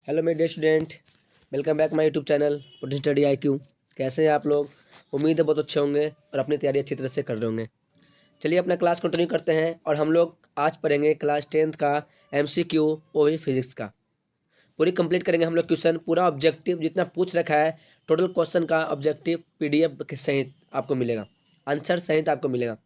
Hello मेरे dear student, welcome back my YouTube channel potential study IQ। कैसे हैं आप लोग? उम्मीद है बहुत अच्छे होंगे और अपनी तैयारी अच्छी तरह से कर रहे होंगे। चलिए अपना क्लास कंटिन्यू करते हैं और हम लोग आज पढ़ेंगे क्लास 10th का MCQ वो भी फिजिक्स का। पूरी कंप्लीट करेंगे हम लोग क्वेश्चन, पूरा ऑब्जेक्टिव जितना पूछ रखा है टोटल क्वेश्चन का ऑब्जेक्टिव PDF के सहित आपको मिलेगा, आंसर सहित आपको मिलेगा।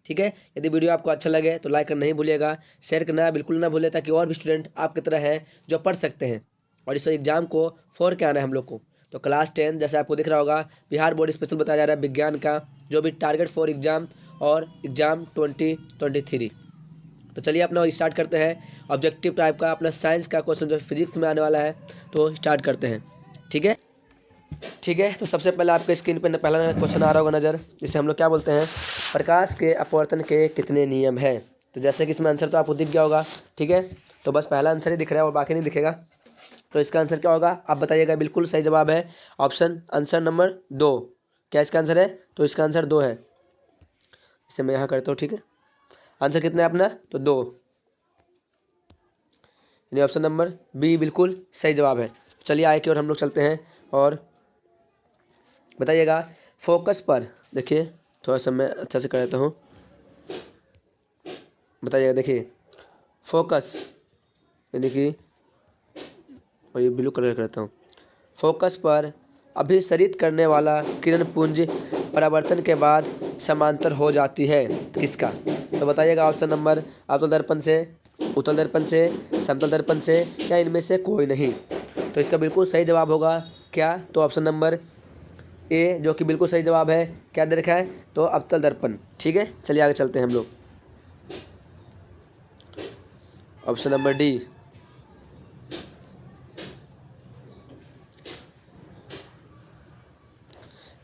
ठीक है, यदि वीडियो आपको अच्छा लगे तो लाइक करना नहीं भूलिएगा, शेयर करना बिल्कुल ना भूलिए ताकि और भी स्टूडेंट आपकी तरह हैं जो पढ़ सकते हैं और इस एग्जाम को फोर के आना है हम लोग को। तो क्लास 10 जैसे आपको दिख रहा होगा बिहार बोर्ड स्पेशल बताया जा रहा है विज्ञान का, जो भी टारगेट फॉर एग्जाम और एग्जाम 2023। तो चलिए अपना स्टार्ट करते हैं। ऑब्जेक्टिव टाइप का अपना साइंस का क्वेश्चन जो फिजिक्स में आने वाला है तो स्टार्ट करते हैं। ठीक है ठीक है, तो सबसे पहले आपके स्क्रीन पर पहला क्वेश्चन आ रहा होगा नज़र, जिसे हम लोग क्या बोलते हैं, प्रकाश के अपवर्तन के कितने नियम हैं। तो जैसे कि इसमें आंसर तो आपको दिख गया होगा। ठीक है, तो बस पहला आंसर ही दिख रहा है और बाकी नहीं दिखेगा। तो इसका आंसर क्या होगा आप बताइएगा। बिल्कुल सही जवाब है ऑप्शन आंसर नंबर 2। क्या इसका आंसर है? तो इसका आंसर 2 है। इसे मैं यहाँ करता हूँ। ठीक है, आंसर कितना है अपना? तो 2, यानी ऑप्शन नंबर बी बिल्कुल सही जवाब है। चलिए आगे की ओर हम लोग चलते हैं और बताइएगा। फोकस पर देखिए, थोड़ा सा मैं अच्छा से कर देता हूँ। बताइएगा, देखिए फोकस यानी कि, और ये ब्लू कलर करता हूँ। फोकस पर अभिसरित करने वाला किरण पुंज परावर्तन के बाद समांतर हो जाती है किसका? तो बताइएगा ऑप्शन नंबर, अवतल दर्पण से, उत्तल दर्पण से, समतल दर्पण से, या इनमें से कोई नहीं। तो इसका बिल्कुल सही जवाब होगा क्या? तो ऑप्शन नंबर ए, जो कि बिल्कुल सही जवाब है। क्या दे रखा है? तो अवतल दर्पण। ठीक है, चलिए आगे चलते हैं हम लोग। ऑप्शन नंबर डी,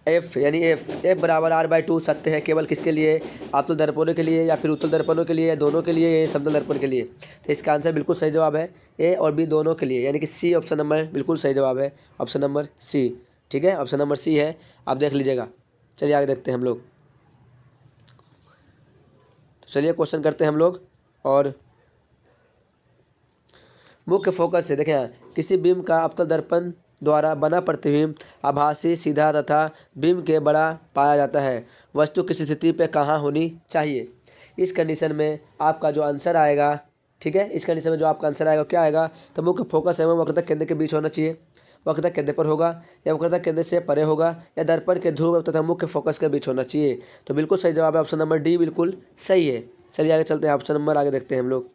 एफ यानी एफ बराबर R/2 सत्य है केवल किसके लिए? अवतल दर्पणों के लिए, या फिर उत्तल दर्पणों के लिए, या दोनों के लिए, या समतल दर्पण के लिए। तो इसका आंसर बिल्कुल सही जवाब है ए और बी दोनों के लिए, यानी कि सी ऑप्शन नंबर बिल्कुल सही जवाब है, ऑप्शन नंबर सी। ठीक है, ऑप्शन नंबर सी है, आप देख लीजिएगा। चलिए आगे देखते हैं हम लोग। तो चलिए क्वेश्चन करते हैं हम लोग और मुख्य फोकस से देखें। किसी बीम का अवतल दर्पण द्वारा बना प्रतिबिंब आभासी, सीधा तथा बीम के बड़ा पाया जाता है। वस्तु किस स्थिति पे कहाँ होनी चाहिए? इस कंडीशन में आपका जो आंसर आएगा, ठीक है, इस कंडीशन में जो आपका आंसर आएगा क्या आएगा? तो मुख्य फोकस एवं वक्रता केंद्र के बीच होना चाहिए। वक्रता केंद्र पर होगा, या वक्रता केंद्र से परे होगा, या दर्पण के ध्रुव तथा मुख्य फोकस के बीच होना चाहिए। तो बिल्कुल सही जवाब है ऑप्शन नंबर डी, बिल्कुल सही है। चलिए आगे चलते हैं, ऑप्शन नंबर आगे देखते हैं हम लोग।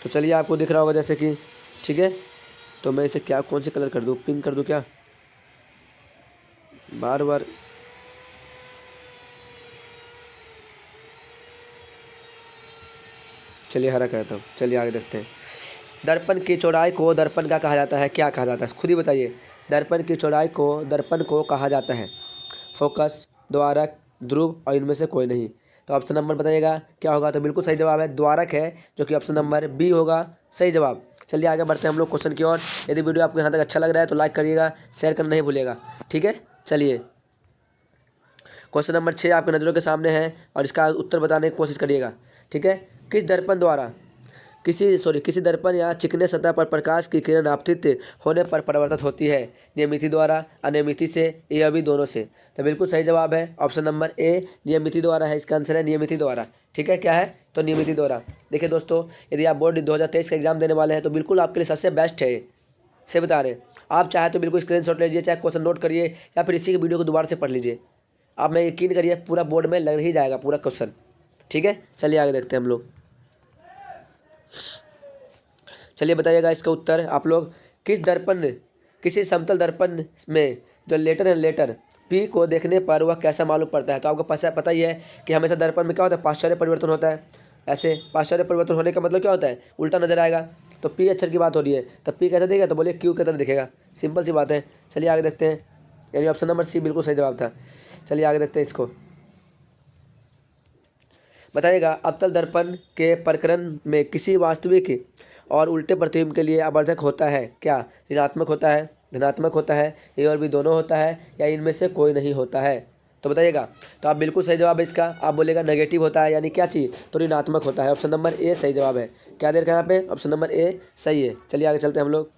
तो चलिए आपको दिख रहा होगा जैसे कि, ठीक है, तो मैं इसे क्या कौन से कलर कर दूँ? पिंक कर दूँ क्या? बार बार चलिए हरा करता हूँ। चलिए आगे देखते हैं। दर्पण की चौड़ाई को दर्पण का कहा जाता है, क्या कहा जाता है? खुद ही बताइए। दर्पण की चौड़ाई को दर्पण को कहा जाता है। फोकस, द्वारक, ध्रुव और इनमें से कोई नहीं। तो ऑप्शन नंबर बताइएगा क्या होगा? तो बिल्कुल सही जवाब है द्वारक है, जो कि ऑप्शन नंबर बी होगा सही जवाब। चलिए आगे बढ़ते हैं हम लोग क्वेश्चन की ओर। यदि वीडियो आपको यहाँ तक अच्छा लग रहा है तो लाइक करिएगा, शेयर करना नहीं भूलिएगा। ठीक है, चलिए क्वेश्चन नंबर 6 आपके नज़रों के सामने है और इसका उत्तर बताने की कोशिश करिएगा। ठीक है, किस दर्पण द्वारा किसी दर्पण या चिकने सतह पर प्रकाश की किरण आपतित होने पर परावर्तित होती है? नियमिति द्वारा, अनियमिति से, या भी दोनों से? तो बिल्कुल सही जवाब है ऑप्शन नंबर ए, नियमिति द्वारा है। इसका आंसर है नियमिति द्वारा। ठीक है, क्या है? तो नियमिति द्वारा। देखिए दोस्तों, यदि आप बोर्ड 2023 का एग्जाम देने वाले हैं तो बिल्कुल आपके लिए सबसे बेस्ट है, से बता रहे हैं। आप चाहे तो बिल्कुल स्क्रीनशॉट लीजिए, चाहे क्वेश्चन नोट करिए, या फिर इसी की वीडियो को दोबारा से पढ़ लीजिए। आप मैं यकीन करिए पूरा बोर्ड में लग ही जाएगा पूरा क्वेश्चन। ठीक है, चलिए आगे देखते हैं हम लोग। चलिए बताइएगा इसका उत्तर आप लोग। किसी समतल दर्पण में जो लेटर है, लेटर पी को देखने पर वह कैसा मालूम पड़ता है? तो आपको पता ही है कि हमेशा दर्पण में क्या होता है? पाश्चर्य परिवर्तन होता है। ऐसे पाश्चर्य परिवर्तन होने का मतलब क्या होता है? उल्टा नजर आएगा। तो पी अक्षर की बात हो रही है, तो पी कैसा दिखेगा? तो बोलिए क्यू की तरह दिखेगा। सिंपल सी बात है। चलिए आगे देखते हैं, यानी ऑप्शन नंबर सी बिल्कुल सही जवाब था। चलिए आगे देखते हैं इसको। बताइएगा अवतल दर्पण के प्रकरण में किसी वास्तविक और उल्टे प्रतिबिंब के लिए आवर्धक होता है क्या? ऋणात्मक होता है, धनात्मक होता है, ए और बी दोनों होता है, या इनमें से कोई नहीं होता है? तो बताइएगा। तो आप बिल्कुल सही जवाब है इसका, आप बोलेगा नेगेटिव होता है, यानी क्या चीज़, तो ऋणात्मक होता है। ऑप्शन नंबर ए सही जवाब है। क्या दे रखा है यहाँ पे, ऑप्शन नंबर ए सही है। चलिए आगे चलते हैं हम लोग।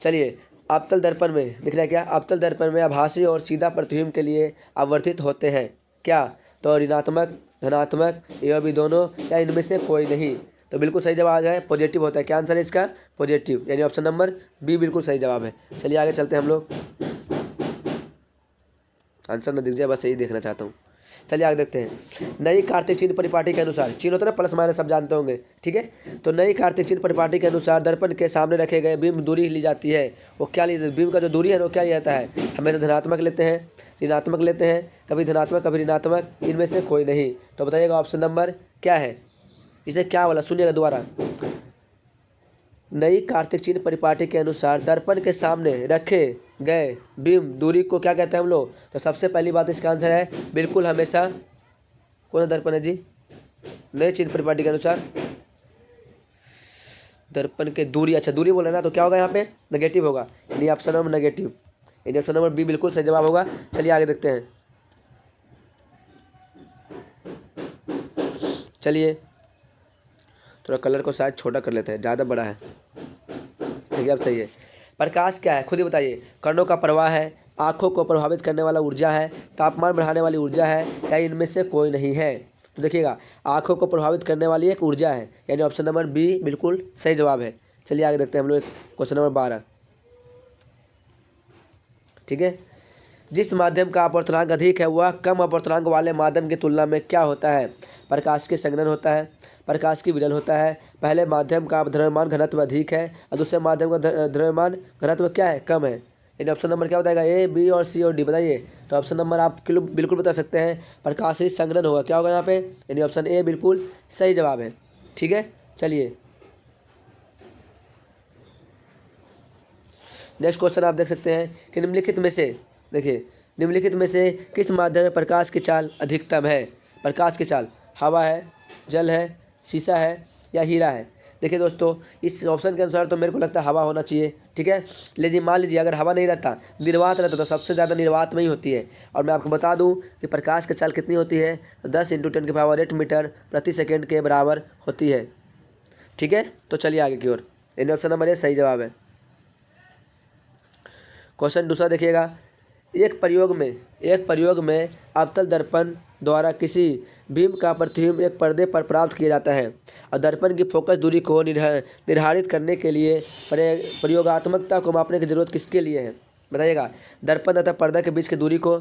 चलिए, अवतल दर्पण में दिख रहा है क्या, अवतल दर्पण में आभासी और सीधा प्रतिबिंब के लिए आवर्धित होते हैं क्या, तो ऋणात्मक, धनात्मक, यह भी दोनों, या इनमें से कोई नहीं। तो बिल्कुल सही जवाब है पॉजिटिव होता है। क्या आंसर है इसका, पॉजिटिव, यानी ऑप्शन नंबर बी बिल्कुल सही जवाब है। चलिए आगे चलते हैं हम लोग। आंसर न दिख जाए, बस यही देखना चाहता हूँ। चलिए आगे देखते हैं। नई कार्तिक चिन्ह परिपाटी के अनुसार, चिन्ह होता है ना प्लस माइनस, सब जानते होंगे, ठीक है। तो नई कार्तिक चिन्ह परिपाटी के अनुसार दर्पण के सामने रखे गए बिंब दूरी ली जाती है, वो क्या ली, बिंब का जो दूरी है वो क्या लिया जाता है, हमें तो धनात्मक लेते हैं, ऋणात्मक लेते हैं, कभी धनात्मक कभी ऋणात्मक, इनमें से कोई नहीं। तो बताइएगा ऑप्शन नंबर क्या है। इसने क्या बोला, सुनिएगा दोबारा। नई कार्तिक चिन्ह परिपाटी के अनुसार दर्पण के सामने रखे गए बिंब दूरी को क्या कहते हैं हम लोग। तो सबसे पहली बात इसका आंसर है बिल्कुल हमेशा, कौन सा दर्पण है जी, नए चिन्ह परिपाटी के अनुसार दर्पण के दूरी, अच्छा दूरी बोले ना, तो क्या होगा यहाँ पे, नेगेटिव होगा, यानी ऑप्शन नंबर नेगेटिव, यानी ऑप्शन नंबर बी बिल्कुल सही जवाब होगा। चलिए आगे देखते हैं। चलिए थोड़ा कलर को शायद छोटा कर लेते हैं, ज़्यादा बड़ा है, ठीक है अब सही है। प्रकाश क्या है, खुद ही बताइए। कर्णों का प्रवाह है, आँखों को प्रभावित करने वाला ऊर्जा है, तापमान बढ़ाने वाली ऊर्जा है, या इनमें से कोई नहीं है। तो देखिएगा, आँखों को प्रभावित करने वाली एक ऊर्जा है, यानी ऑप्शन नंबर बी बिल्कुल सही जवाब है। चलिए आगे देखते हैं हम लोग क्वेश्चन नंबर 12, ठीक है। जिस माध्यम का अपवर्तनांक अधिक है वह कम अपवर्तनांक वाले माध्यम की तुलना में क्या होता है। प्रकाश के संघनन होता है, प्रकाश की विरल होता है, पहले माध्यम का द्रव्यमान घनत्व अधिक है और दूसरे माध्यम का द्रव्यमान घनत्व क्या है, कम है। यानी ऑप्शन नंबर क्या बताएगा, ए बी और सी और डी, बताइए। तो ऑप्शन नंबर आप बिल्कुल बता सकते हैं, प्रकाशीय संघनन होगा, क्या होगा यहाँ पे, यानी ऑप्शन ए बिल्कुल सही जवाब है, ठीक है। चलिए नेक्स्ट क्वेश्चन आप देख सकते हैं कि निम्नलिखित में से, देखिए निम्नलिखित में से किस माध्यम में प्रकाश की चाल अधिकतम है। प्रकाश की चाल, हवा है, जल है, शीशा है, या हीरा है। देखिए दोस्तों, इस ऑप्शन के अनुसार तो मेरे को लगता है हवा होना चाहिए, ठीक है। लेकिन मान लीजिए अगर हवा नहीं रहता, निर्वात रहता, तो सबसे ज़्यादा निर्वात में ही होती है। और मैं आपको बता दूं कि प्रकाश की चाल कितनी होती है, तो 10 × 10⁸ मीटर प्रति सेकेंड के बराबर होती है, ठीक है। तो चलिए आगे की ओर, यानी ऑप्शन नंबर ए सही जवाब है। क्वेश्चन दूसरा देखिएगा। एक प्रयोग में अवतल दर्पण द्वारा किसी बिंब का प्रतिबिंब एक पर्दे पर प्राप्त किया जाता है और दर्पण की फोकस दूरी को निर्धारित करने के लिए प्रयोगात्मकता को मापने की जरूरत किसके लिए है। बताइएगा, दर्पण तथा पर्दा के बीच की दूरी को,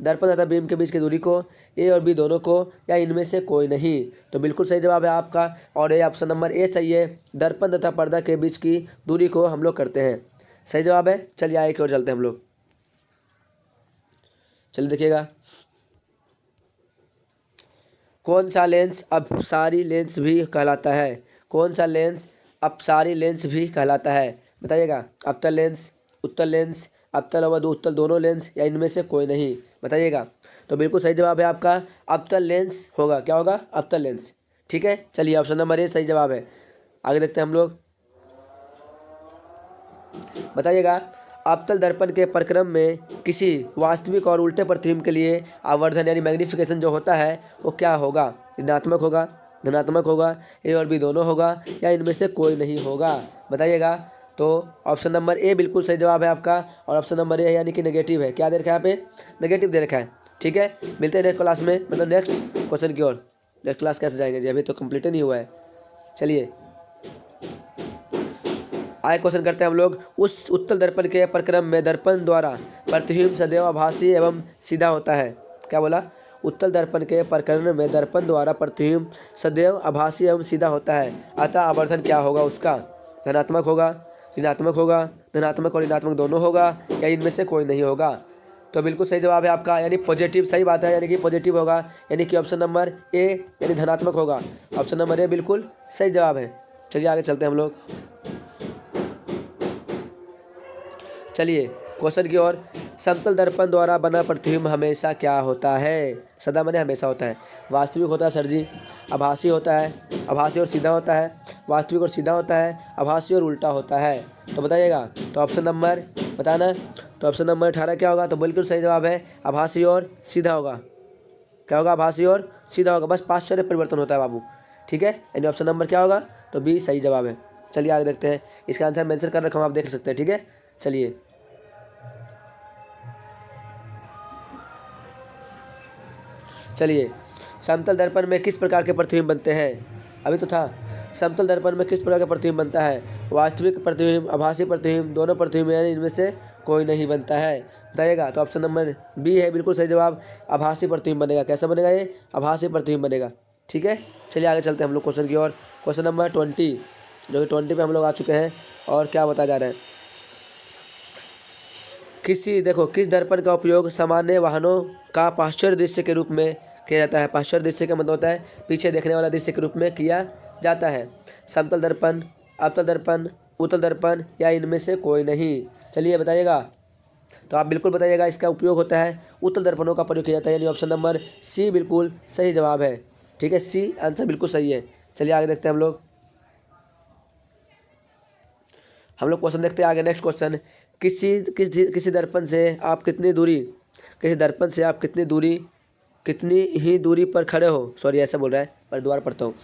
दर्पण तथा बिंब के बीच की दूरी को, ए और बी दोनों को, या इनमें से कोई नहीं। तो बिल्कुल सही जवाब है आपका, और ये ऑप्शन नंबर ए सही है। दर्पण तथा पर्दा के बीच की दूरी को हम लोग करते हैं, सही जवाब है। चलिए आगे की ओर चलते हैं हम लोग। चलिए देखिएगा, कौन सा लेंस अपसारी लेंस भी कहलाता है। कौन सा लेंस अपसारी लेंस भी कहलाता है, बताइएगा। अवतल लेंस, उत्तल लेंस, अवतल और उत्तल दोनों लेंस, या इनमें से कोई नहीं, बताइएगा। तो बिल्कुल सही जवाब है आपका, अवतल लेंस होगा, क्या होगा, अवतल लेंस, ठीक है। चलिए ऑप्शन नंबर ए सही जवाब है। आगे देखते हैं हम लोग। बताइएगा, अवतल दर्पण के प्रक्रम में किसी वास्तविक और उल्टे प्रतिबिंब के लिए आवर्धन यानी मैग्नीफिकेशन जो होता है वो क्या होगा, ऋणात्मक होगा, धनात्मक होगा, ए और बी दोनों होगा, या इनमें से कोई नहीं होगा, बताइएगा। तो ऑप्शन नंबर ए बिल्कुल सही जवाब है आपका, और ऑप्शन नंबर ए यानी कि नेगेटिव है। क्या दे रखा है यहाँ पे, नेगेटिव दे रखा है, ठीक है। मिलते हैं नेक्स्ट क्लास में, मतलब नेक्स्ट क्वेश्चन की ओर। नेक्स्ट क्लास कैसे जाएंगे जी, अभी तो कंप्लीट नहीं हुआ है। चलिए आगे क्वेश्चन करते हैं हम लोग। उस उत्तल दर्पण के प्रक्रम में दर्पण द्वारा प्रतिबिंब सदैव आभासी एवं सीधा होता है। क्या बोला, उत्तल दर्पण के प्रकरण में दर्पण द्वारा प्रतिबिंब सदैव आभासी एवं सीधा होता है, अतः आवर्धन क्या होगा उसका, धनात्मक होगा, ऋणात्मक होगा, धनात्मक और ऋणात्मक दोनों होगा, या इनमें से कोई नहीं होगा। तो बिल्कुल सही जवाब है आपका, यानी पॉजिटिव, सही बात है, यानी कि पॉजिटिव होगा, यानी कि ऑप्शन नंबर ए यानी धनात्मक होगा। ऑप्शन नंबर ए बिल्कुल सही जवाब है। चलिए आगे चलते हैं हम लोग। चलिए क्वेश्चन की ओर। समतल दर्पण द्वारा बना प्रतिबिंब हमेशा क्या होता है, सदा माने हमेशा होता है, वास्तविक होता है सर जी, आभासी होता है, आभासी और सीधा होता है, वास्तविक और सीधा होता है, आभासी और उल्टा होता है। तो बताइएगा। तो ऑप्शन नंबर बताना है। तो ऑप्शन नंबर 18 क्या होगा? तो बिल्कुल सही जवाब है आभासी और सीधा होगा। क्या होगा? आभासी और सीधा होगा, बस पाश्चर्य परिवर्तन होता है बाबू। ठीक है, यानी ऑप्शन नंबर क्या होगा? तो बी सही जवाब है। चलिए आगे देखते हैं, इसका आंसर मेंशन कर रखा हूँ, आप देख सकते हैं। ठीक है, चलिए चलिए समतल दर्पण में किस प्रकार के प्रतिबिंब बनते हैं? अभी तो था। समतल दर्पण में किस प्रकार का प्रतिबिंब बनता है? वास्तविक प्रतिबिंब, आभासी प्रतिबिंब, दोनों प्रतिबिंब, यानी इनमें से कोई नहीं बनता है। बताइएगा। तो ऑप्शन नंबर बी है बिल्कुल सही जवाब, आभासी प्रतिबिंब बनेगा। कैसा बनेगा ये? आभासी प्रतिबिंब बनेगा। ठीक है, चलिए आगे चलते हैं हम लोग क्वेश्चन की ओर। क्वेश्चन नंबर 20, जो कि 20 पे हम लोग आ चुके हैं। और क्या बताया जा रहा है? किस दर्पण का उपयोग सामान्य वाहनों का पाश्चर्य दृश्य के रूप में किया जाता है? पाश्चर्य दृश्य का मतलब होता है पीछे देखने वाला दृश्य के रूप में किया जाता है। समतल दर्पण, अवतल दर्पण, उत्तल दर्पण, या इनमें से कोई नहीं? चलिए बताइएगा। तो आप बिल्कुल बताइएगा, इसका उपयोग होता है उत्तल दर्पणों का प्रयोग किया जाता है, यानी ऑप्शन नंबर सी बिल्कुल सही जवाब है। ठीक है, सी आंसर बिल्कुल सही है। चलिए आगे देखते हैं हम लोग क्वेश्चन देखते हैं आगे। नेक्स्ट क्वेश्चन, किसी दर्पण से आप कितनी दूरी किसी दर्पण से आप कितनी ही दूरी पर खड़े हो, सॉरी ऐसा बोल रहा है, पर दोबारा पढ़ता हूँ।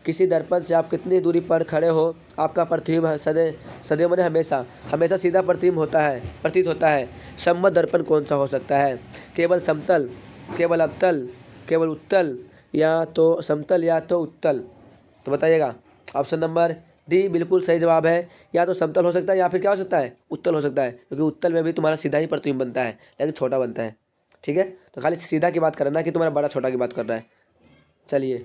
किसी दर्पण से आप कितनी दूरी पर खड़े हो, आपका प्रतिबिंब सदैव मैंने हमेशा सीधा प्रतीत होता है। सम्मत दर्पण कौन सा हो सकता है? केवल समतल, केवल अवतल, केवल उत्तल, या तो समतल या तो उत्तल? तो बताइएगा। ऑप्शन नंबर डी बिल्कुल सही जवाब है। या तो समतल हो सकता है, या फिर क्या हो सकता है? उत्तल हो सकता है, क्योंकि उत्तल में भी तुम्हारा सीधा ही प्रतिबिंब बनता है, लेकिन छोटा बनता है। ठीक है, तो खाली सीधा की बात कर रहा है, कि तुम्हारा बड़ा छोटा की बात कर रहा है। चलिए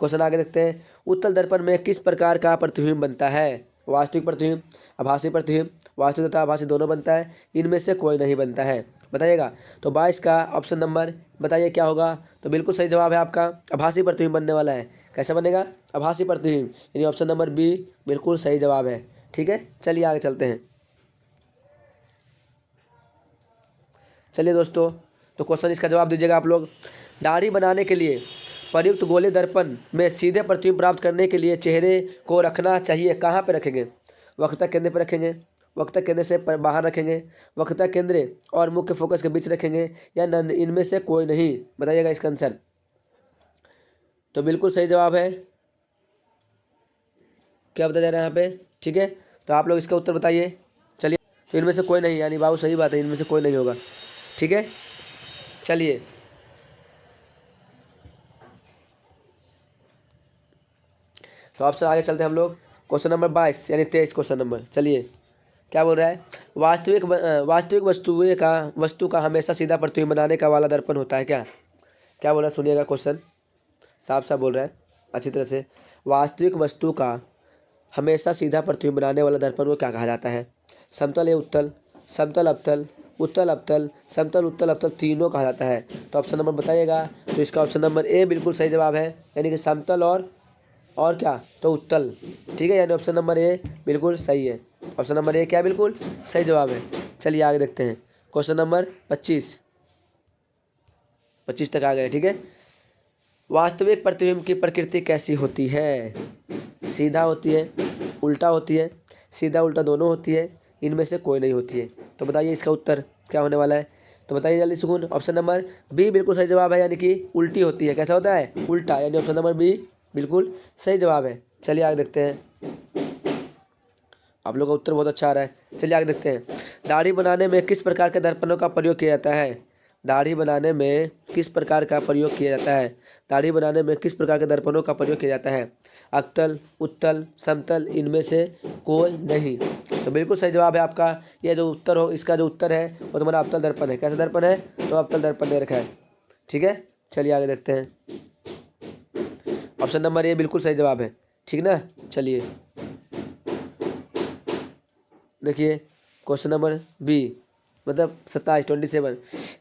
क्वेश्चन आगे देखते हैं। उत्तल दर्पण में किस प्रकार का प्रतिबिंब बनता है? वास्तविक प्रतिबिंब, आभासी प्रतिबिंब, वास्तविक तथा आभासी दोनों बनता है, इनमें से कोई नहीं बनता है। बताइएगा। तो 22 का ऑप्शन नंबर बताइए क्या होगा? तो बिल्कुल सही जवाब है आपका, आभासी प्रतिबिंब बनने वाला है। कैसा बनेगा? आभासी प्रतिबिंब, यानी ऑप्शन नंबर बी बिल्कुल सही जवाब है। ठीक है, चलिए आगे चलते हैं। चलिए दोस्तों, तो क्वेश्चन इसका जवाब दीजिएगा आप लोग। दाढ़ी बनाने के लिए प्रयुक्त गोले दर्पण में सीधे प्रतिबिंब प्राप्त करने के लिए चेहरे को रखना चाहिए, कहाँ पे रखेंगे? वक्रता केंद्र पर रखेंगे, वक्रता केंद्र से बाहर रखेंगे, वक्रता केंद्र और मुख्य फोकस के बीच रखेंगे, या नन इनमें से कोई नहीं? बताइएगा इसका आंसर। तो बिल्कुल सही जवाब है। क्या बताया जा रहा है यहाँ पे? ठीक है, तो आप लोग इसका उत्तर बताइए। चलिए, तो इनमें से कोई नहीं, यानी बाबू सही बात है, इनमें से कोई नहीं होगा। ठीक है, चलिए तो आपसे आगे चलते हैं हम लोग। क्वेश्चन नंबर 22 यानी 23 क्वेश्चन नंबर। चलिए क्या बोल रहा है? वास्तविक वस्तु का हमेशा सीधा प्रतिबिंब बनाने का वाला दर्पण होता है क्या? क्या बोल रहा है सुनिएगा क्वेश्चन, साफ साफ बोल रहा है अच्छी तरह से। वास्तविक वस्तु का हमेशा सीधा प्रतिबिंब बनाने वाला दर्पण को क्या कहा जाता है? समतल या उत्तल, समतल अवतल, उत्तल अवतल, समतल उत्तल अवतल, तीनों कहा जाता है। तो ऑप्शन नंबर बताइएगा। तो इसका ऑप्शन नंबर ए बिल्कुल सही जवाब है, यानी कि समतल और क्या? तो उत्तल। ठीक है, यानी ऑप्शन नंबर ए बिल्कुल सही है। ऑप्शन नंबर ए क्या बिल्कुल सही जवाब है। चलिए आगे देखते हैं। क्वेश्चन नंबर 25 तक आ गए। ठीक है, वास्तविक प्रतिबिंब की प्रकृति कैसी होती है? सीधा होती है, उल्टा होती है, सीधा उल्टा दोनों होती है, इनमें से कोई नहीं होती है? तो बताइए इसका उत्तर क्या होने वाला है? तो बताइए जल्दी सुकून। ऑप्शन नंबर बी बिल्कुल सही जवाब है, यानी कि उल्टी होती है। कैसा होता है? उल्टा, यानी ऑप्शन नंबर बी बिल्कुल सही जवाब है। चलिए आगे देखते हैं। आप लोग का उत्तर बहुत अच्छा आ रहा है। चलिए आगे देखते हैं। दाढ़ी बनाने में किस प्रकार के दर्पणों का प्रयोग किया जाता है? दाढ़ी बनाने में किस प्रकार का प्रयोग किया जाता है? दाढ़ी बनाने में किस प्रकार के दर्पणों का प्रयोग किया जाता है? अवतल, उत्तल, समतल, इनमें से कोई नहीं? तो बिल्कुल सही जवाब है आपका। ये जो उत्तर हो, इसका जो उत्तर है वो तुम्हारा अवतल दर्पण है। कैसा दर्पण है? तो अवतल दर्पण दे रखा है। ठीक है, चलिए आगे देखते हैं। ऑप्शन नंबर ए बिल्कुल सही जवाब है। ठीक ना, चलिए देखिए क्वेश्चन नंबर बी, मतलब 27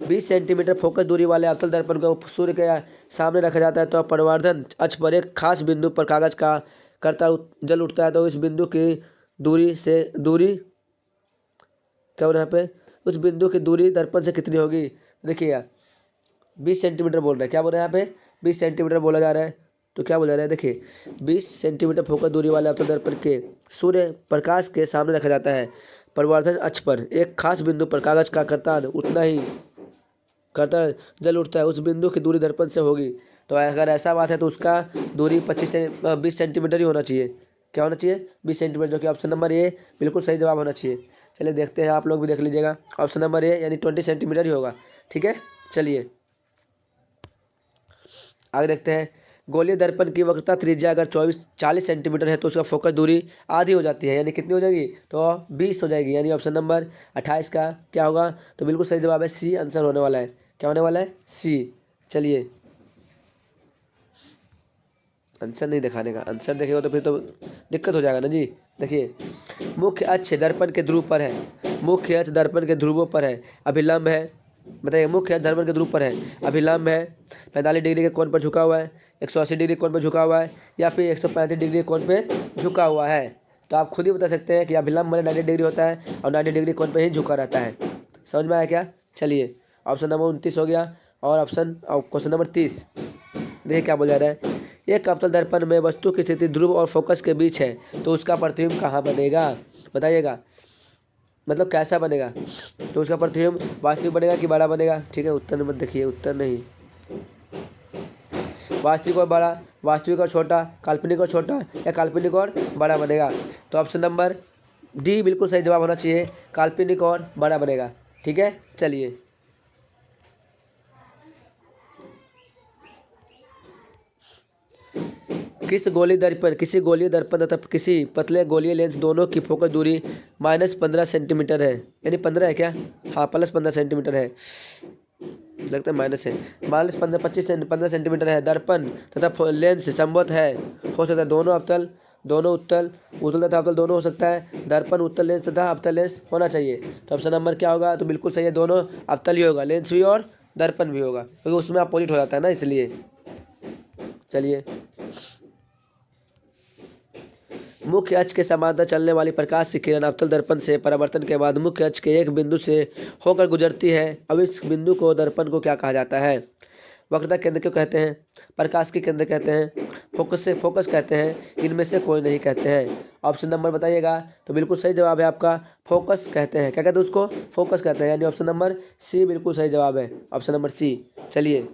20 सेंटीमीटर फोकस दूरी वाले अवतल दर्पण को सूर्य के सामने रखा जाता है, तो परिवर्धन अक्ष पर एक खास बिंदु पर कागज का करता जल उठता है। तो इस बिंदु की दूरी क्या हो रहा है यहाँ पे? उस बिंदु की दूरी दर्पण से कितनी होगी? देखिए यार 20 सेंटीमीटर बोल रहा है। क्या बोल रहे हैं यहाँ पे? 20 सेंटीमीटर बोला जा रहा है। तो क्या बोला रहा है, देखिए 20 सेंटीमीटर फोकस दूरी वाले अवतल दर्पण के सूर्य प्रकाश के सामने रखा जाता है। परिवर्तन अक्ष पर एक खास बिंदु पर कागज का करतान उतना ही करतान जल उठता है, उस बिंदु की दूरी दर्पण से होगी। तो अगर ऐसा बात है तो उसका दूरी 20 सेंटीमीटर ही होना चाहिए। क्या होना चाहिए, 20 सेंटीमीटर, जो कि ऑप्शन नंबर ए बिल्कुल सही जवाब होना चाहिए। चलिए देखते हैं, आप लोग भी देख लीजिएगा, ऑप्शन नंबर ए यानी 20 सेंटीमीटर ही होगा। ठीक है, चलिए आगे देखते हैं। गोलीय दर्पण की वक्रता त्रिज्या अगर 40 सेंटीमीटर है तो उसका फोकस दूरी आधी हो जाती है, यानी कितनी हो जाएगी, तो 20 हो जाएगी, यानी ऑप्शन नंबर 28 का क्या होगा, तो बिल्कुल सही जवाब है सी आंसर होने वाला है। क्या होने वाला है, सी। चलिए आंसर नहीं दिखाने का, आंसर देखेगा तो फिर तो दिक्कत हो जाएगा ना जी। देखिए, मुख्य अक्ष दर्पण के ध्रुव पर है, मुख्य अक्ष दर्पण के ध्रुवों पर है, अभिलंब है। बताइए, मुख्य अक्ष दर्पण के ध्रुव पर है, अभिलंब है, 45 डिग्री के कोण पर झुका हुआ है, 180 डिग्री कोण पर झुका हुआ है, या फिर 135 डिग्री कोण पे झुका हुआ है। तो आप खुद ही बता सकते हैं कि अभिलंब मैंने 90 डिग्री होता है और 90 डिग्री कोण पर ही झुका रहता है। समझ में आया क्या। चलिए ऑप्शन नंबर 29 हो गया, और क्वेश्चन नंबर 30 देखिए क्या बोला रहा है। एक अवतल दर्पण में वस्तु की स्थिति ध्रुव और फोकस के बीच है, तो उसका प्रतिबिंब कहाँ बनेगा, बताइएगा, मतलब कैसा बनेगा। तो उसका प्रतिबिंब वास्तविक बनेगा कि बड़ा बनेगा। ठीक है, उत्तर मत देखिए, उत्तर नहीं, वास्तविक और बड़ा, वास्तविक और छोटा, काल्पनिक और छोटा, या काल्पनिक और बड़ा बनेगा। तो ऑप्शन नंबर डी बिल्कुल सही जवाब होना चाहिए, काल्पनिक और बड़ा बनेगा। ठीक है, चलिए किसी गोलीय दर्पण तथा किसी पतले गोलीय लेंस दोनों की फोकस दूरी -15 सेंटीमीटर है, यानी 15 है क्या, हाँ +15 सेंटीमीटर है, लगता है माइनस है, -15 15 सेंटीमीटर है। दर्पण तथा लेंस संभवत है, हो सकता है दोनों अवतल, दोनों उत्तल, उत्तल तथा अवतल दोनों हो सकता है। दर्पण उत्तल लेंस तथा अवतल लेंस होना चाहिए। तो ऑप्शन नंबर क्या होगा, तो बिल्कुल सही है, दोनों अवतल ही होगा, लेंस भी और दर्पण भी होगा, क्योंकि उसमें अपोजिट हो जाता है ना, इसलिए। चलिए, मुख्य अक्ष के समांतर चलने वाली प्रकाश की किरण अवतल दर्पण से परावर्तन के बाद मुख्य अक्ष के एक बिंदु से होकर गुजरती है। अब इस बिंदु को दर्पण को क्या कहा जाता है, वक्रता केंद्र क्यों कहते हैं, प्रकाश के केंद्र कहते हैं, फोकस कहते हैं, इनमें से कोई नहीं कहते हैं। ऑप्शन नंबर बताइएगा, तो बिल्कुल सही जवाब है आपका फोकस कहते हैं। क्या कहते हैं उसको, फोकस कहते हैं, यानी ऑप्शन नंबर सी बिल्कुल सही जवाब है, ऑप्शन नंबर सी। चलिए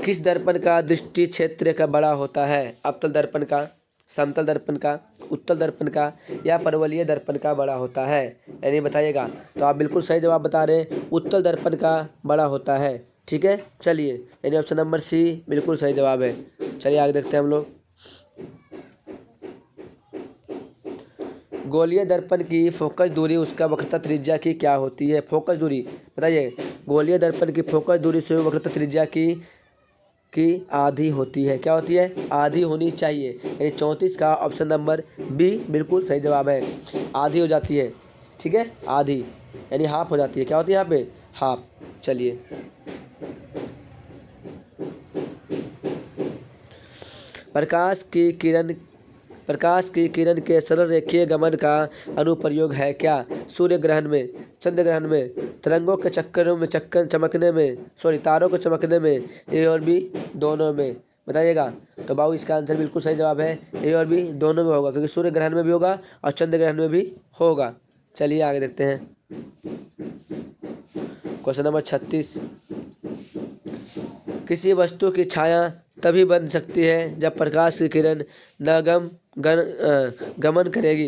किस दर्पण का दृष्टि क्षेत्र का बड़ा होता है, अवतल दर्पण का, समतल दर्पण का, उत्तल दर्पण का, या परवलयीय दर्पण का बड़ा होता है, यानी बताइएगा। तो आप बिल्कुल सही जवाब बता रहे हैं, उत्तल दर्पण का बड़ा होता है। ठीक है, चलिए, यानी ऑप्शन नंबर सी बिल्कुल सही जवाब है। चलिए आगे देखते हैं हम लोग। गोलीय दर्पण की फोकस दूरी उसका वक्रता त्रिज्या की क्या होती है, फोकस दूरी बताइए। गोलीय दर्पण की फोकस दूरी से वक्रता त्रिज्या की आधी होती है, क्या होती है, आधी होनी चाहिए, यानी 34 का ऑप्शन नंबर बी बिल्कुल सही जवाब है, आधी हो जाती है। ठीक है, आधी यानी हाफ हो जाती है, क्या होती है यहाँ पे, हाफ। चलिए प्रकाश की किरण प्रकाश की किरण के सरल रेखीय गमन का अनुप्रयोग है क्या, सूर्य ग्रहण में, चंद्र ग्रहण में, तरंगों के चक्करों में चमकने में, तारों को चमकने में, ए और बी दोनों में, बताइएगा। तो बाबू इसका आंसर बिल्कुल सही जवाब है, ए और बी दोनों में होगा, क्योंकि सूर्य ग्रहण में भी होगा और चंद्र ग्रहण में भी होगा। चलिए आगे देखते हैं, क्वेश्चन नंबर 36। किसी वस्तु की छाया तभी बन सकती है जब प्रकाश की किरण गमन करेगी।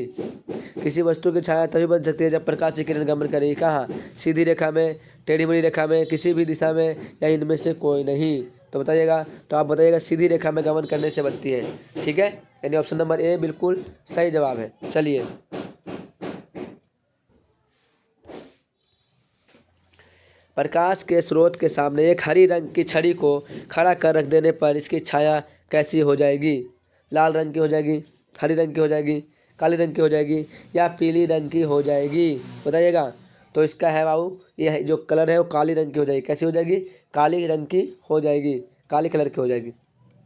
किसी वस्तु की छाया तभी बन सकती है जब प्रकाश की किरण गमन करेगी, कहाँ, सीधी रेखा में, टेढ़ी मेढ़ी रेखा में, किसी भी दिशा में, या इनमें से कोई नहीं। तो बताइएगा, तो आप बताइएगा सीधी रेखा में गमन करने से बनती है। ठीक है, यानी ऑप्शन नंबर ए बिल्कुल सही जवाब है। चलिए प्रकाश के स्रोत के सामने एक हरी रंग की छड़ी को खड़ा कर रख देने पर इसकी छाया कैसी हो जाएगी, लाल रंग की हो जाएगी, हरी रंग की हो जाएगी, काली रंग की हो जाएगी, या पीली रंग की हो जाएगी, बताइएगा। तो इसका है बाबू, ये जो कलर है वो काली रंग की हो जाएगी, कैसी हो जाएगी, काली रंग की हो जाएगी, काली कलर की हो जाएगी।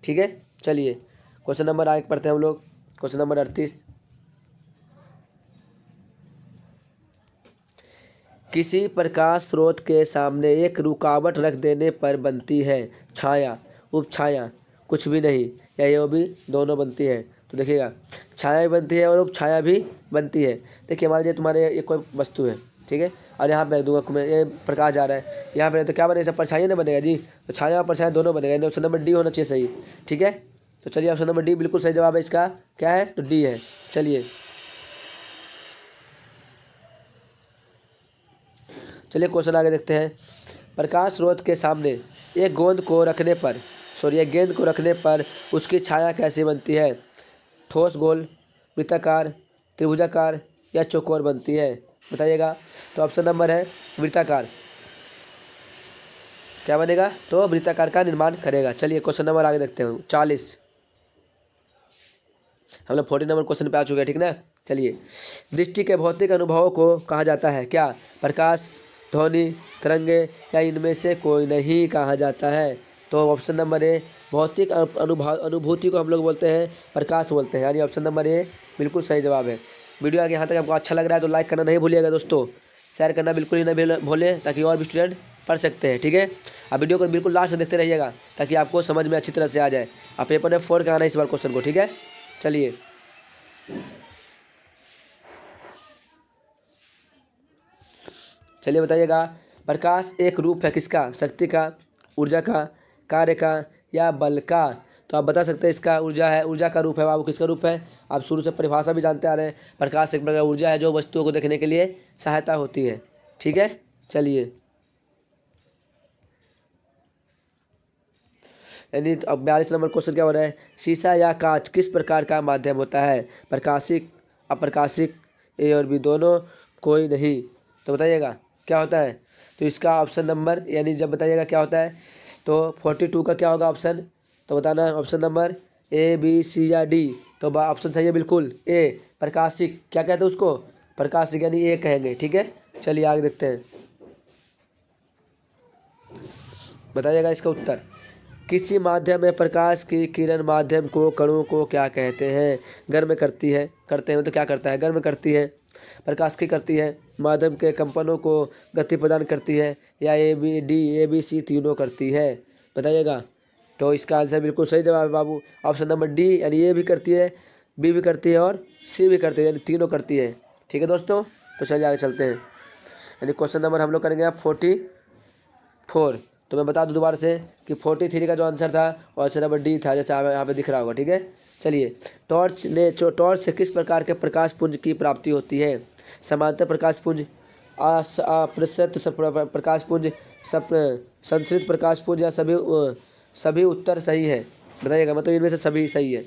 ठीक है, चलिए क्वेश्चन नंबर आगे पढ़ते हैं हम लोग, क्वेश्चन नंबर 38। किसी प्रकाश स्रोत के सामने एक रुकावट रख देने पर बनती है छाया, उपछाया, कुछ भी नहीं, या ये भी दोनों बनती है। तो देखिएगा, छाया भी बनती है और उपछाया भी बनती है। देखिए मान लीजिए तुम्हारे ये कोई वस्तु है, ठीक है, और यहाँ पे रख दूंगा मैं, ये प्रकाश जा रहा है यहाँ पे, तो क्या बनेगा, सब परछाई ना बनेगा जी। तो छाया और परछाई दोनों बनेगा, ऑप्शन नंबर डी होना चाहिए सही, ठीक है। तो चलिए ऑप्शन नंबर डी बिल्कुल सही जवाब है इसका, क्या है, तो डी है। चलिए क्वेश्चन आगे देखते हैं। प्रकाश स्रोत के सामने एक गेंद को रखने पर उसकी छाया कैसे बनती है? ठोस, गोल, वृत्ताकार, त्रिभुजाकार या चौकोर बनती है, बताइएगा। तो ऑप्शन नंबर है वृत्ताकार, क्या बनेगा, तो वृत्ताकार का निर्माण करेगा। चलिए क्वेश्चन नंबर आगे देखते हैं 40। हम लोग 40 नंबर क्वेश्चन पे आ चुके हैं, ठीक ना। चलिए, दृष्टि के भौतिक अनुभवों को कहा जाता है क्या? प्रकाश, ध्वनि, तरंगे या इनमें से कोई नहीं कहा जाता है। तो ऑप्शन नंबर ए, भौतिक अनुभूति को हम लोग बोलते हैं प्रकाश बोलते हैं, यानी ऑप्शन नंबर ए बिल्कुल सही जवाब है। वीडियो आगे यहाँ तक आपको अच्छा लग रहा है तो लाइक करना नहीं भूलिएगा दोस्तों, शेयर करना बिल्कुल ही नहीं भूलें ताकि और भी स्टूडेंट पढ़ सकते हैं, ठीक है। आप वीडियो को बिल्कुल लास्ट में देखते रहिएगा ताकि आपको समझ में अच्छी तरह से आ जाए। आप पेपर में 4 का आना इस बार क्वेश्चन को, ठीक है। चलिए बताइएगा, प्रकाश एक रूप है किसका? शक्ति का, ऊर्जा का, कार्य का या बल का? तो आप बता सकते हैं इसका ऊर्जा है, ऊर्जा का रूप है बाबू। किसका रूप है? आप शुरू से परिभाषा भी जानते आ रहे हैं, प्रकाश एक प्रकार ऊर्जा है जो वस्तुओं को देखने के लिए सहायता होती है, ठीक है। चलिए, यानी अब 42 नंबर क्वेश्चन क्या हो रहा है? शीशा या कांच किस प्रकार का माध्यम होता है? प्रकाशिक, अप्रकाशिक, ए और बी दोनों, कोई नहीं। तो बताइएगा क्या होता है? तो इसका ऑप्शन नंबर, यानी जब बताइएगा क्या होता है, तो 42 का क्या होगा ऑप्शन, तो बताना ऑप्शन नंबर ए, बी, सी या डी। तो ऑप्शन सही है बिल्कुल ए, प्रकाशिक। क्या कहते हैं उसको? प्रकाशिक, यानी ए कहेंगे, ठीक है। चलिए आगे देखते हैं, बताइएगा इसका उत्तर। किसी माध्यम में प्रकाश की किरण माध्यम को कणों को क्या कहते हैं? गर्म करती है, करते हैं तो क्या करता है? गर्म करती है, प्रकाश की करती है, माध्यम के कंपनों को गति प्रदान करती है, या A B D, A B C तीनों करती है, बताइएगा। तो इसका आंसर बिल्कुल सही जवाब है बाबू, ऑप्शन नंबर डी, यानी ए भी करती है, बी भी करती है और सी भी करती है, यानी तीनों करती है, ठीक है दोस्तों। तो चलिए आगे चलते हैं, यानी क्वेश्चन नंबर हम लोग करेंगे 44। तो मैं बता दूं दोबारा से कि 43 का जो आंसर था ऑप्शन नंबर डी था, जैसे यहाँ पे दिख रहा होगा, ठीक है। चलिए, टॉर्च से किस प्रकार के प्रकाश पुंज की प्राप्ति होती है? समांतर प्रकाश पुंज, अप्रसृत प्रकाश पुंज, संश्रित प्रकाश पुंज या सभी उत्तर सही है, बताइएगा। मतलब इनमें से सभी सही है,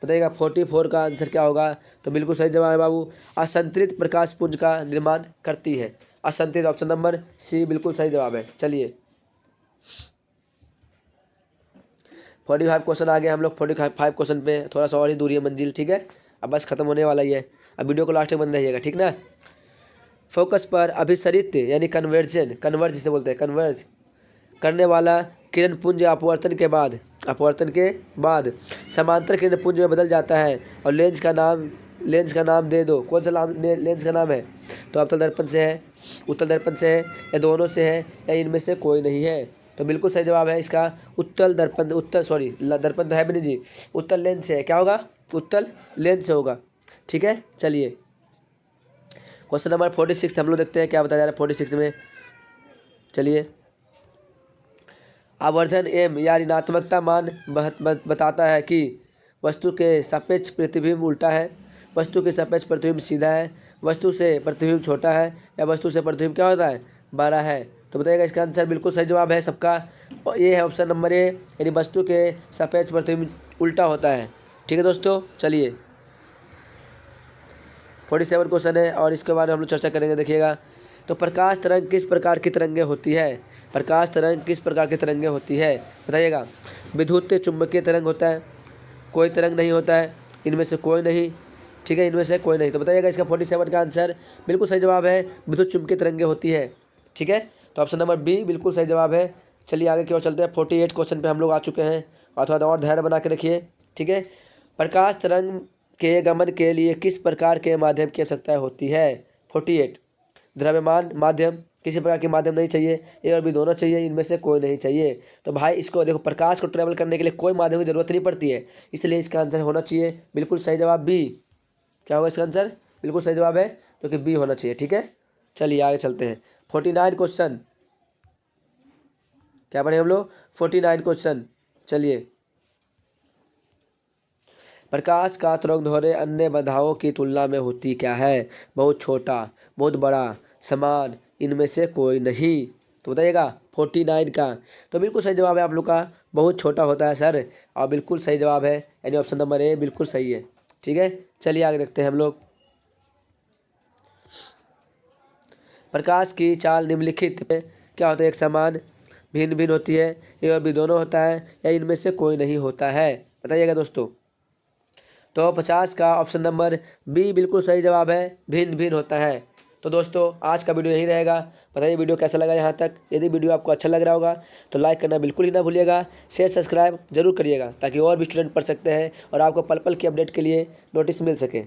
बताइएगा। 44 का आंसर क्या होगा? तो बिल्कुल सही जवाब है बाबू, असंतरित प्रकाश पुंज का निर्माण करती है, असंतरित, ऑप्शन नंबर सी बिल्कुल सही जवाब है। चलिए 45 क्वेश्चन आ गए हम लोग। 45 क्वेश्चन पे थोड़ा सा और ही दूरी है मंजिल, ठीक है। अब बस खत्म होने वाला ही है, अब वीडियो को लास्ट तक बंद रहिएगा, ठीक ना। फोकस पर अभिसरित यानी कन्वर्ज जिसे बोलते हैं, कन्वर्ज करने वाला किरण पुंज अपवर्तन के बाद समांतर किरण पुंज में बदल जाता है और लेंस का नाम दे दो। कौन सा लेंस का नाम है? तो अवतल दर्पण से है, उत्तल दर्पण से है, या दोनों से है, या इनमें से कोई नहीं है। तो बिल्कुल सही जवाब है इसका उत्तल दर्पण, दर्पण तो है भी नहीं जी, उत्तल लेंस से है। क्या होगा? उत्तल लेंस से होगा, ठीक है। चलिए क्वेश्चन नंबर 46 हम लोग देखते हैं क्या बताया जा रहा है 46 में। चलिए, आवर्धन एम या ऋणात्मकता मान बताता है कि वस्तु के सापेक्ष प्रतिबिंब उल्टा है, वस्तु के सापेक्ष प्रतिबिंब सीधा है, वस्तु से प्रतिबिंब छोटा है, या वस्तु से प्रतिबिंब क्या होता है? बड़ा है। तो बताइएगा इसका आंसर बिल्कुल सही जवाब है सबका, और ये है ऑप्शन नंबर ए, यानी वस्तु के सापेक्ष प्रतिबिंब उल्टा होता है, ठीक है दोस्तों। चलिए 47 क्वेश्चन है और इसके बारे में हम लोग चर्चा करेंगे, देखिएगा। तो प्रकाश तरंग किस प्रकार की तरंगे होती है? प्रकाश तरंग किस प्रकार की तरंगे होती है, बताइएगा। विद्युत चुंबकीय तरंग होता है, कोई तरंग नहीं होता है, इनमें से कोई नहीं, ठीक है, इनमें से कोई नहीं। तो बताइएगा इसका 47 का आंसर बिल्कुल सही जवाब है, विद्युत चुंबकीय तरंगे होती है, ठीक है। तो ऑप्शन नंबर बी बिल्कुल सही जवाब है। चलिए आगे की ओर चलते हैं, 48 क्वेश्चन पे हम लोग आ चुके हैं, और थोड़ा और धैर्य बना के रखिए, ठीक है। प्रकाश तरंग के गमन के लिए किस प्रकार के माध्यम की आवश्यकता होती है? 48, द्रव्यमान माध्यम, किसी प्रकार के माध्यम नहीं चाहिए, ए और बी दोनों चाहिए, इनमें से कोई नहीं चाहिए। तो भाई इसको देखो, प्रकाश को ट्रेवल करने के लिए कोई माध्यम की जरूरत नहीं पड़ती है, इसलिए इसका आंसर होना चाहिए बिल्कुल सही जवाब बी। क्या होगा इसका आंसर? बिल्कुल सही जवाब है जो कि बी होना चाहिए। ठीक है, चलिए आगे चलते हैं। 49 क्वेश्चन, क्या पढ़े हम लोग? 49 क्वेश्चन। चलिए, प्रकाश का तरंगदैर्घ्य अन्य बाधाओं की तुलना में होती क्या है? बहुत छोटा, बहुत बड़ा, समान, इनमें से कोई नहीं। तो बताइएगा 49 का। तो बिल्कुल सही जवाब है आप लोग का, बहुत छोटा होता है सर, और बिल्कुल सही जवाब है, यानी ऑप्शन नंबर ए बिल्कुल सही है। ठीक है, चलिए आगे देखते हैं हम लोग। प्रकाश की चाल निम्नलिखित में क्या होता है? एक समान, भिन्न भिन्न होती है, ए और बी दोनों होता है, या इनमें से कोई नहीं होता है? बताइएगा दोस्तों। तो 50 का ऑप्शन नंबर बी बिल्कुल सही जवाब है, भिन्न भिन्न होता है। तो दोस्तों आज का वीडियो यहीं रहेगा। बताइए वीडियो कैसा लगा यहाँ तक। यदि वीडियो आपको अच्छा लग रहा होगा तो लाइक करना बिल्कुल ही ना भूलिएगा, शेयर सब्सक्राइब जरूर करिएगा, ताकि और भी स्टूडेंट पढ़ सकते हैं और आपको पल पल की अपडेट के लिए नोटिस मिल सके।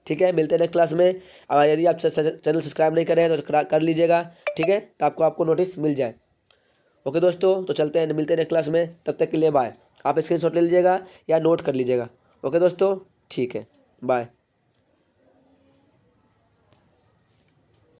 ठीक है, मिलते हैं नेक्स्ट क्लास में। और यदि आप चैनल सब्सक्राइब नहीं कर रहे हैं तो कर लीजिएगा। ठीक है, तो आपको नोटिस मिल जाए। ओके दोस्तों, तो चलते हैं, मिलते हैं नेक्स्ट क्लास में। तब तक के लिए बाय। आप स्क्रीनशॉट ले लीजिएगा या नोट कर लीजिएगा। ओके दोस्तों, ठीक है, बाय।